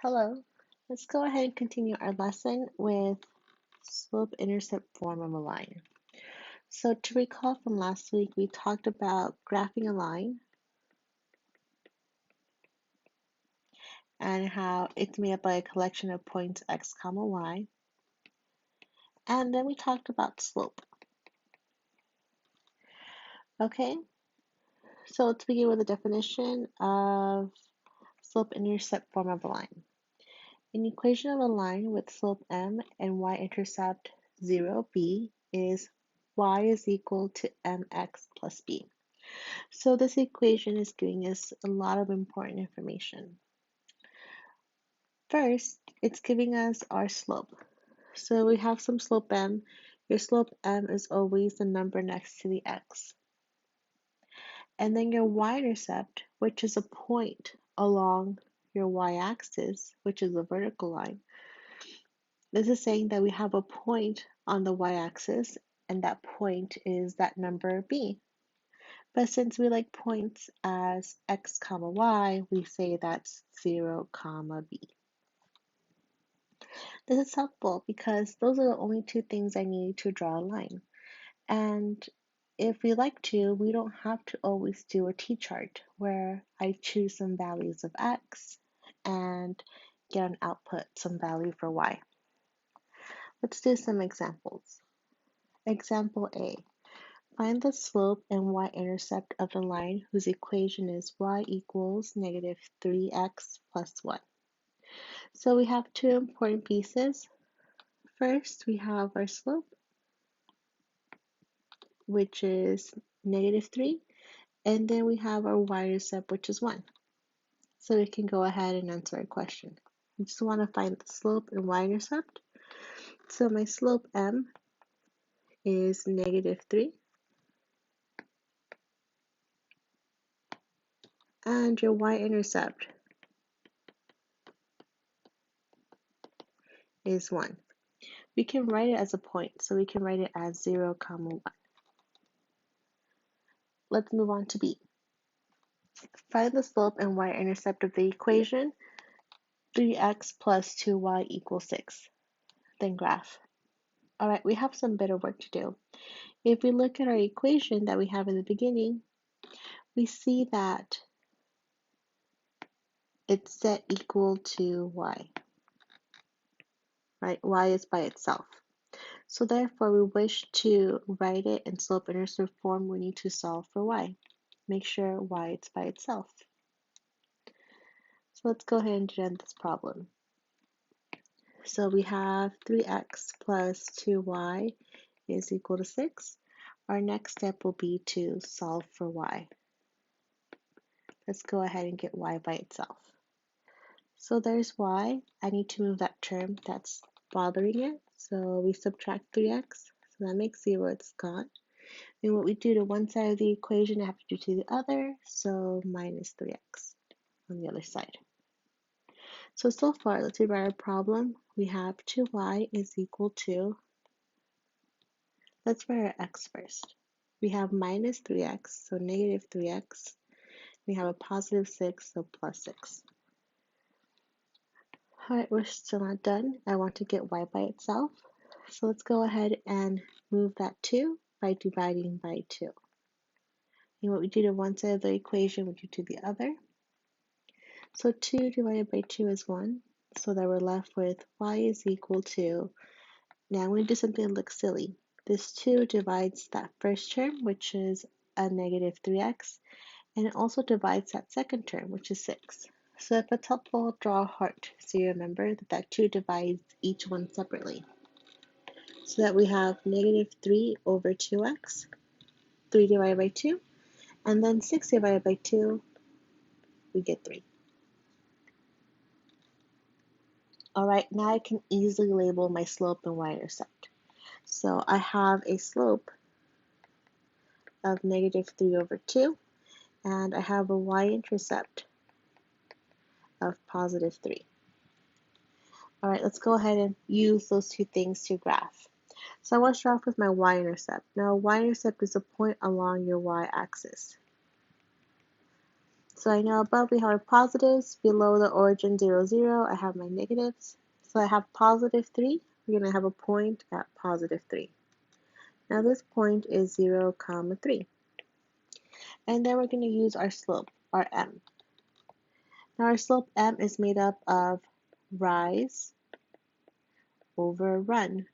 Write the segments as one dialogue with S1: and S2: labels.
S1: Hello, let's go ahead and continue our lesson with slope-intercept form of a line. So to recall from last week, we talked about graphing a line and how it's made up by a collection of points x comma y. And then we talked about slope. Okay, so let's begin with a definition of slope-intercept form of a line. An equation of a line with slope m and y-intercept 0, b is y is equal to mx plus b. So this equation is giving us a lot of important information. First, it's giving us our slope. So we have some slope m. Your slope m is always the number next to the x. And then your y-intercept, which is a point along your y-axis, which is a vertical line. This is saying that we have a point on the y-axis, and that point is that number b. But since we like points as x comma y, we say that's 0 comma b. This is helpful because those are the only two things I need to draw a line. And if we like to, we don't have to always do a t-chart where I choose some values of x and get an output, some value for y. Let's do some examples. Example A. Find the slope and y-intercept of the line whose equation is y equals negative 3x plus 1. So we have two important pieces. First, we have our slope, which is negative 3, and then we have our y-intercept, which is 1. So we can go ahead and answer our question. We just want to find the slope and y-intercept. So my slope m is negative 3, and your y-intercept is 1. We can write it as a point, so we can write it as 0 comma 1. Let's move on to B. Find the slope and y-intercept of the equation 3x plus 2y equals 6. Then graph. All right, we have some bit of work to do. If we look at our equation that we have in the beginning, we see that it's set equal to y, right? Y is by itself. So therefore, we wish to write it in slope-intercept form. We need to solve for y. Make sure y is by itself. So let's go ahead and end this problem. So we have 3x plus 2y is equal to 6. Our next step will be to solve for y. Let's go ahead and get y by itself. So there's y. I need to move that term that's bothering it. So we subtract 3x. So that makes 0. It's gone. And what we do to one side of the equation, I have to do to the other. So minus 3x on the other side. So far, let's rewrite our problem. We have 2y is equal to, let's write our x first. We have minus 3x, so negative 3x. We have a positive 6, so plus 6. All right, we're still not done. I want to get y by itself. So let's go ahead and move that 2 by dividing by 2. And what we do to one side of the equation, we do to the other. So 2 divided by 2 is 1. So that we're left with y is equal to, now I'm going to do something that looks silly. This 2 divides that first term, which is a negative 3x, and it also divides that second term, which is 6. So if it's helpful, draw a heart so you remember that 2 divides each one separately. So that we have negative 3 over 2x, 3 divided by 2, and then 6 divided by 2, we get 3. All right, now I can easily label my slope and y-intercept. So I have a slope of negative 3 over 2, and I have a y-intercept of positive 3. All right, let's go ahead and use those two things to graph. So I want to start off with my y-intercept. Now, y-intercept is a point along your y-axis. So I know above we have our positives, below the origin 0, 0, I have my negatives. So I have positive 3, we're going to have a point at positive 3. Now this point is 0, 3. And then we're going to use our slope, our m. Now our slope m is made up of rise over run.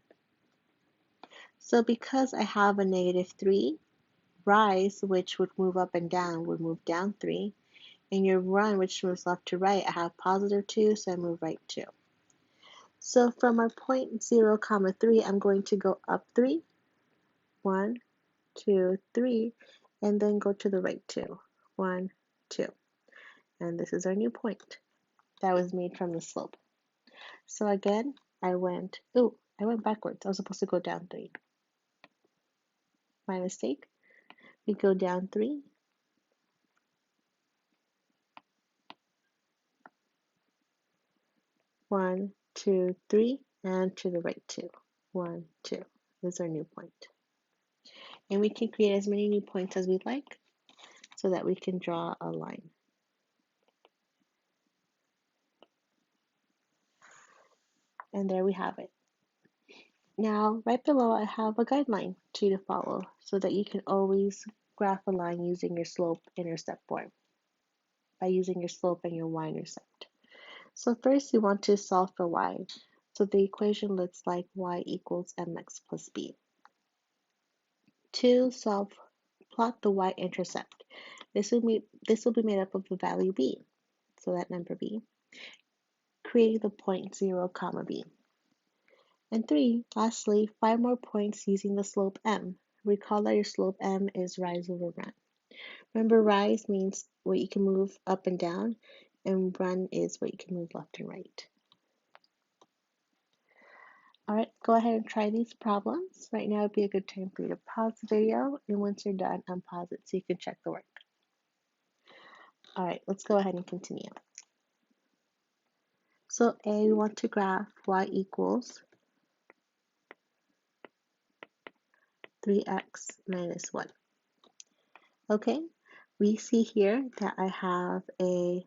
S1: So because I have a negative 3, rise, which would move up and down, would move down 3. And your run, which moves left to right, I have positive 2, so I move right 2. So from our point 0, 3, I'm going to go up 3, 1, 2, 3, and then go to the right 2, 1, 2. And this is our new point that was made from the slope. So again, I went backwards. I was supposed to go down 3. My mistake. We go down 3. 1, 2, 3, and to the right 2. 1, 2. This is our new point. And we can create as many new points as we'd like so that we can draw a line. And there we have it. Now, right below, I have a guideline to you to follow so that you can always graph a line using your slope-intercept form by using your slope and your y-intercept. So first, you want to solve for y. So the equation looks like y equals mx plus b. To solve, plot the y-intercept. This will be made up of the value b, so that number b, creating the point 0, b. And 3, lastly, 5 more points using the slope m. Recall that your slope m is rise over run. Remember, rise means what you can move up and down, and run is what you can move left and right. Alright, go ahead and try these problems. Right now would be a good time for you to pause the video, and once you're done, unpause it so you can check the work. Alright, let's go ahead and continue. So A, we want to graph y equals 3x minus 1. Okay, we see here that I have a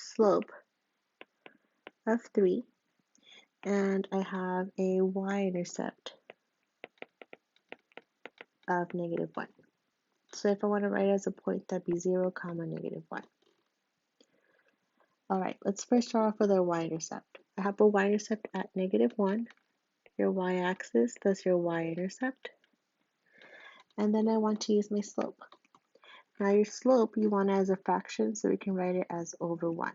S1: slope of 3 and I have a y-intercept of negative 1. So if I want to write it as a point, that'd be 0, negative 1. Alright, let's first start off with our y-intercept. I have a y-intercept at negative 1, your y-axis, that's your y-intercept. And then I want to use my slope. Now your slope, you want it as a fraction, so we can write it as over 1.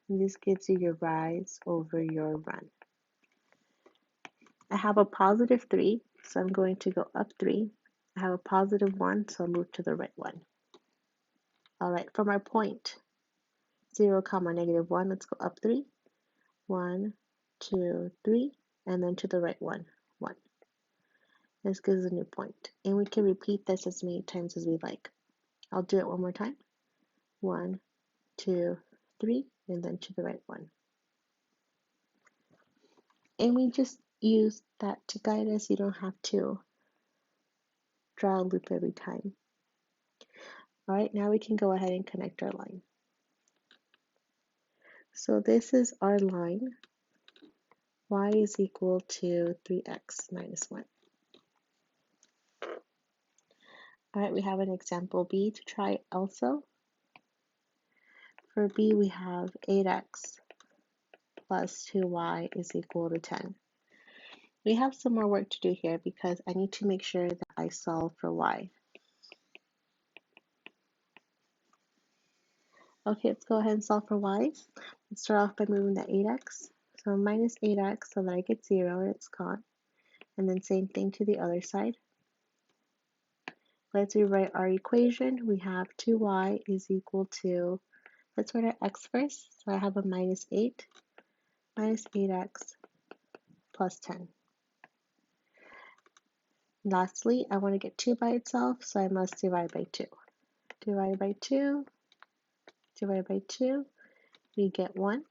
S1: And this gives you your rise over your run. I have a positive 3, so I'm going to go up 3. I have a positive 1, so I'll move to the right 1. Alright, from our point 0, negative 1, let's go up 3. 1, 2, 3, and then to the right 1, 1. This gives a new point. And we can repeat this as many times as we like. I'll do it one more time. 1, 2, 3, and then to the right 1. And we just use that to guide us. You don't have to draw a loop every time. Alright, now we can go ahead and connect our line. So this is our line. Y is equal to 3x minus 1. Alright, we have an example B to try also. For B, we have 8x plus 2y is equal to 10. We have some more work to do here because I need to make sure that I solve for y. Okay, let's go ahead and solve for y. Let's start off by moving the 8x. So minus 8x so that I get 0 and it's gone. And then same thing to the other side. Let's rewrite our equation. We have 2y is equal to, let's write our x first. So I have a minus 8 minus 8x plus 10. Lastly, I want to get 2 by itself, so I must divide by 2. Divide by 2, divide by 2, we get 1.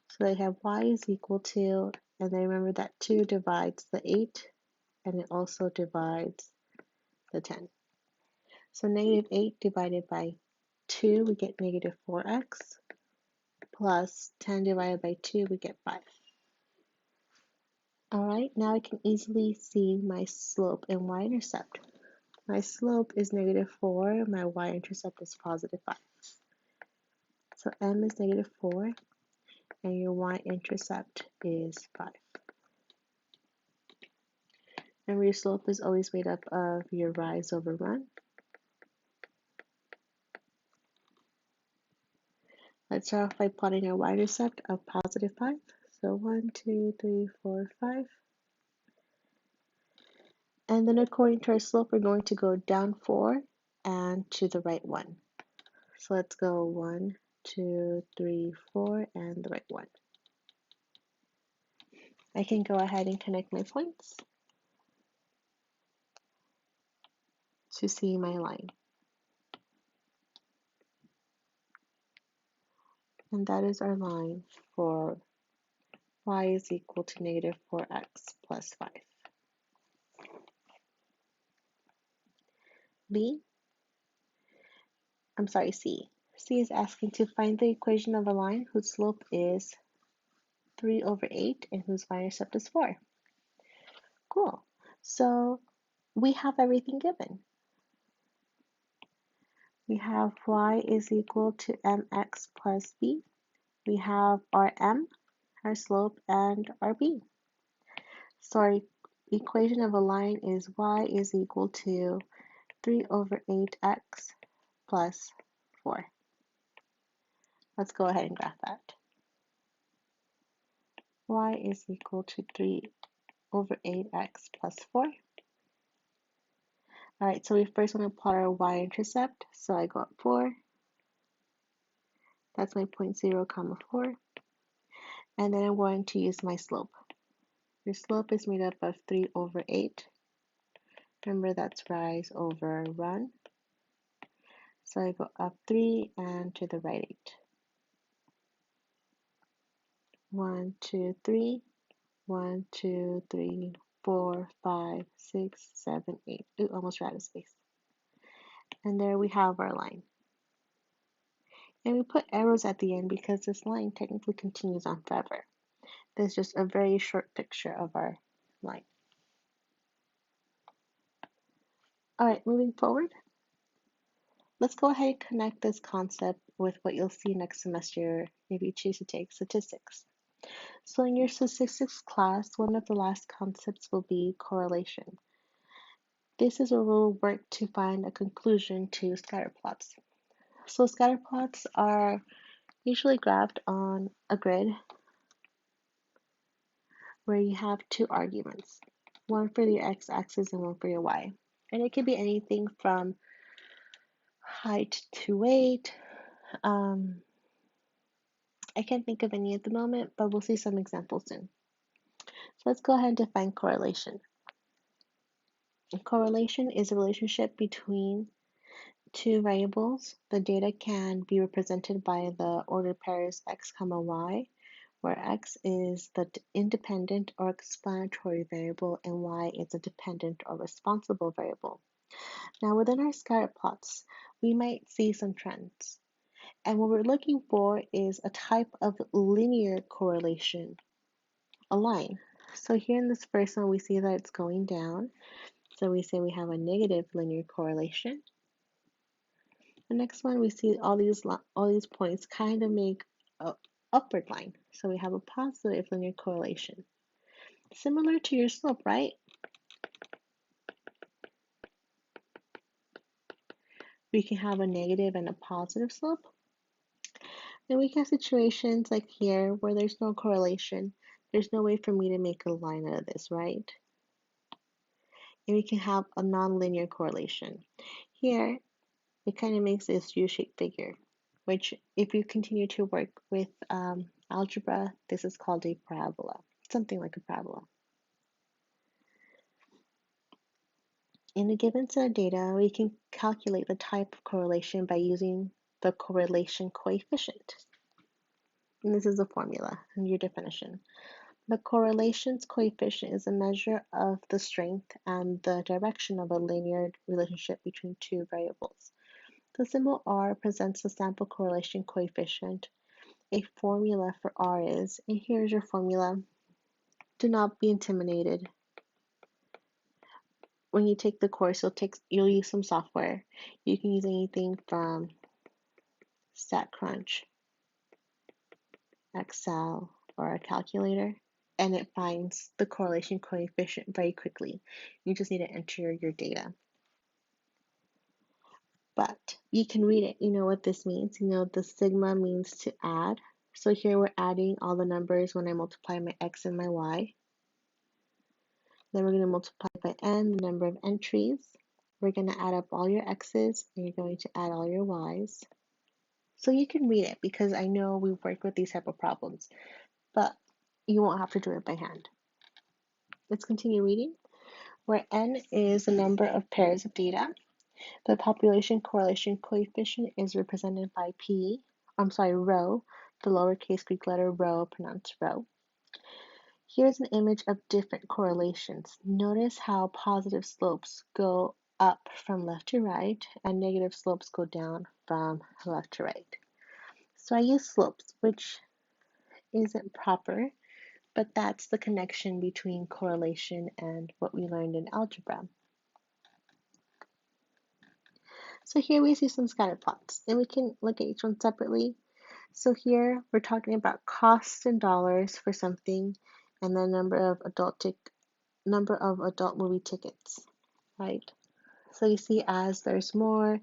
S1: So I have y is equal to, and then remember that 2 divides the 8, and it also divides the 10. So negative 8 divided by 2, we get negative 4x, plus 10 divided by 2, we get 5. All right, now I can easily see my slope and y-intercept. My slope is negative 4, my y-intercept is positive 5. So m is negative 4, and your y-intercept is 5. Remember, your slope is always made up of your rise over run. Let's start off by plotting our y-intercept of positive 5. So 1, 2, 3, 4, 5. And then according to our slope, we're going to go down 4 and to the right 1. So let's go 1, 2, 3, 4, and the right 1. I can go ahead and connect my points to see my line. And that is our line for y is equal to negative 4x plus 5. C. C is asking to find the equation of a line whose slope is 3 over 8 and whose y-intercept is 4. Cool. So we have everything given. We have y is equal to mx plus b. We have our m, our slope, and our b. So our equation of a line is y is equal to 3 over 8x plus 4. Let's go ahead and graph that. Y is equal to 3 over 8x plus 4. All right, so we first want to plot our y-intercept. So I got 4. That's my point 0, comma 4. And then I'm going to use my slope. Your slope is made up of 3 over 8. Remember, that's rise over run. So I go up 3 and to the right 8. 1, 2, 3. 1, 2, 3, 4, 5, 6, 7, 8. Ooh, almost ran out of space. And there we have our line. And we put arrows at the end because this line technically continues on forever. This is just a very short picture of our line. All right, moving forward. Let's go ahead and connect this concept with what you'll see next semester if you choose to take statistics. So in your statistics class, one of the last concepts will be correlation. This is where we'll work to find a conclusion to scatter plots. So scatter plots are usually graphed on a grid where you have two arguments, one for your x-axis and one for your y. And it could be anything from height to weight. I can't think of any at the moment, but we'll see some examples soon. So let's go ahead and define correlation. Correlation is a relationship between two variables. The data can be represented by the ordered pairs x comma y, where x is the independent or explanatory variable and y is a dependent or responsible variable. Now within our scatter plots, we might see some trends. And what we're looking for is a type of linear correlation, a line. So here in this first one, we see that it's going down. So we say we have a negative linear correlation. The next one, we see all these points kind of make an upward line. So we have a positive linear correlation. Similar to your slope, right? We can have a negative and a positive slope. And we can have situations like here where there's no correlation. There's no way for me to make a line out of this, right? And we can have a nonlinear correlation. Here, it kind of makes this U-shaped figure, which if you continue to work with algebra, this is called a parabola, something like a parabola. In a given set of data, we can calculate the type of correlation by using the correlation coefficient. And this is the formula in your definition. The correlations coefficient is a measure of the strength and the direction of a linear relationship between two variables. The symbol R presents the sample correlation coefficient. A formula for R is, and here's your formula. Do not be intimidated. When you take the course, you'll use some software. You can use anything from StatCrunch, Excel, or a calculator, and it finds the correlation coefficient very quickly. You just need to enter your data. But you can read it. You know what this means. You know the sigma means to add. So here we're adding all the numbers when I multiply my x and my y. Then we're going to multiply by n, the number of entries. We're going to add up all your x's, and you're going to add all your y's. So you can read it because I know we work with these type of problems, but you won't have to do it by hand. Let's continue reading. Where n is the number of pairs of data, the population correlation coefficient is represented by rho, the lowercase Greek letter rho, pronounced rho. Here's an image of different correlations. Notice how positive slopes go up from left to right and negative slopes go down from left to right. So I use slopes, which isn't proper, but that's the connection between correlation and what we learned in algebra. So here we see some scatter plots, and we can look at each one separately. So here we're talking about costs in dollars for something, and the number of adult movie tickets, right? So you see, as there's more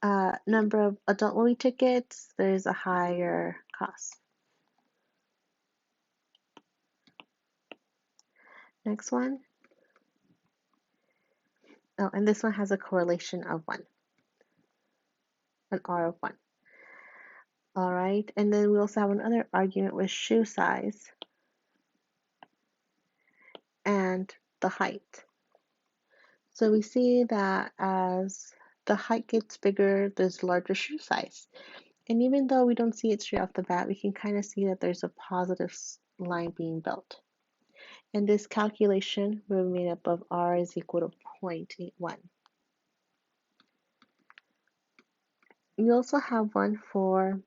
S1: number of adult movie tickets, there's a higher cost. Next one. Oh, and this one has a correlation of 1, an R of 1. All right, and then we also have another argument with shoe size and the height. So we see that as the height gets bigger, there's larger shoe size. And even though we don't see it straight off the bat, we can kind of see that there's a positive line being built. And this calculation will be made up of R is equal to 0.81. We also have one for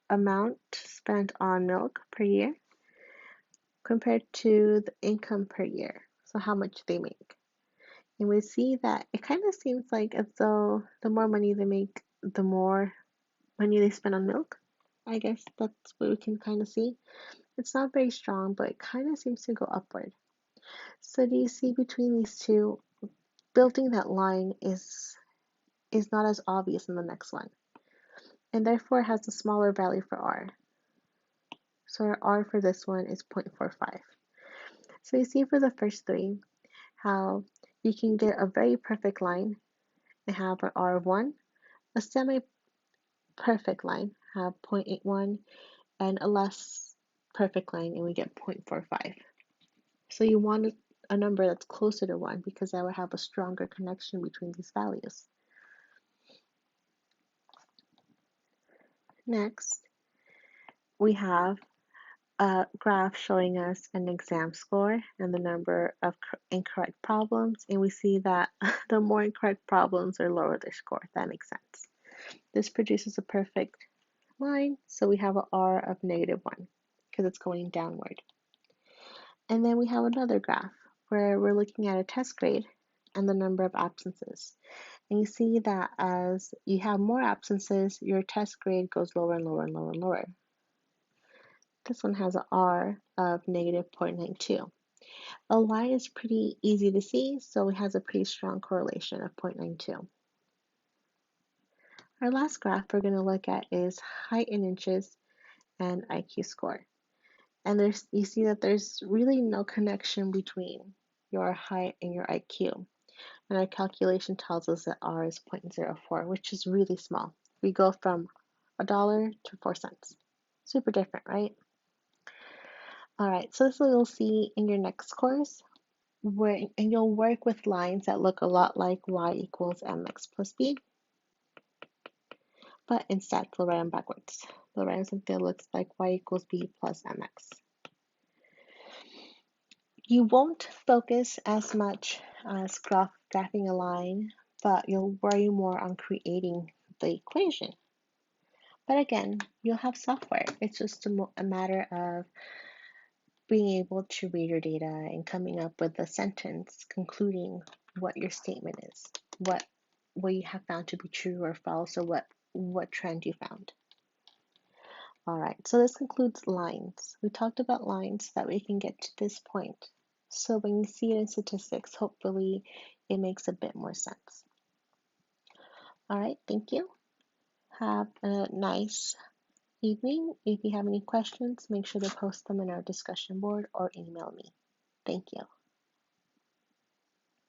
S1: amount spent on milk per year compared to the income per year, so how much they make. And we see that it kind of seems like as though the more money they make, the more money they spend on milk. I guess that's what we can kind of see. It's not very strong, but it kind of seems to go upward. So do you see between these two, building that line is not as obvious in the next one, and therefore has a smaller value for R. So our R for this one is 0.45. So you see for the first three how you can get a very perfect line and have an R of 1, a semi-perfect line, have 0.81, and a less perfect line, and we get 0.45. So you want a number that's closer to 1 because that would have a stronger connection between these values. Next, we have a graph showing us an exam score and the number of incorrect problems, and we see that the more incorrect problems are lower their score. That makes sense. This produces a perfect line, so we have an R of -1 because it's going downward. And then we have another graph where we're looking at a test grade and the number of absences. And you see that as you have more absences, your test grade goes lower and lower and lower and lower. This one has an R of -0.92. A line is pretty easy to see, so it has a pretty strong correlation of 0.92. Our last graph we're going to look at is height in inches and IQ score. And you see that there's really no connection between your height and your IQ. And our calculation tells us that R is 0.04, which is really small. We go from $1 to 4 cents. Super different, right? All right, so this is what you'll see in your next course, and you'll work with lines that look a lot like y equals mx plus b, but instead they'll write them backwards. They'll write something that looks like y equals b plus mx. You won't focus as much as graphing a line but you'll worry more on creating the equation. But again, you'll have software. It's just a matter of being able to read your data and coming up with a sentence concluding what your statement is, what you have found to be true or false, or what trend you found. All right, so this concludes lines. We talked about lines so that we can get to this point. So when you see it in statistics, hopefully it makes a bit more sense. All right, thank you. Have a nice evening. If you have any questions, make sure to post them in our discussion board or email me. Thank you.